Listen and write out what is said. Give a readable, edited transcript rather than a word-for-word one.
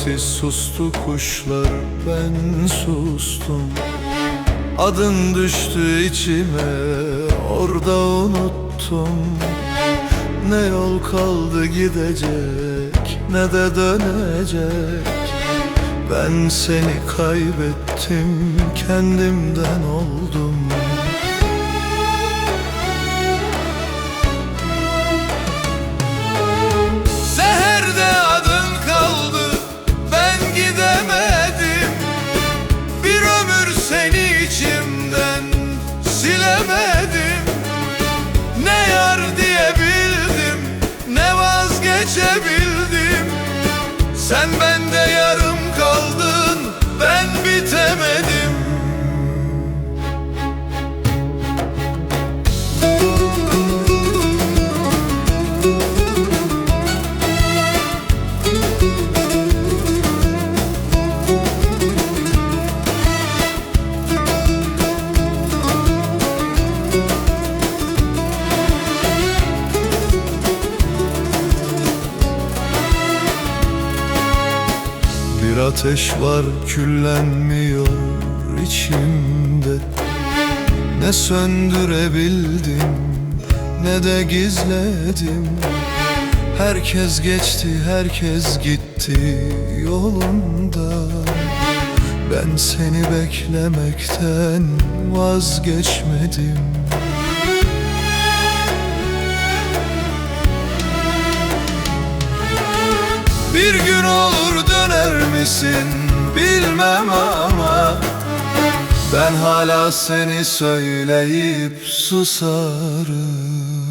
gitti, sustu kuşlar, ben sustum. Adın düştü içime, orada unuttum. Ne yol kaldı gidecek, ne de dönecek. Ben seni kaybettim, kendimden oldum. Seherde adın kaldı, ben gidemedim. Bir ömür seni içimden silemedim. Ne yar diyebildim, ne vazgeçebildim. Sen bende yarım kaldın, ben bitemedim. Bir ateş var, küllenmiyor içimde. Ne söndürebildim, ne de gizledim. Herkes geçti, herkes gitti yolunda. Ben seni beklemekten vazgeçmedim. Bir gün olur döner misin bilmem ama ben hala seni söyleyip susarım.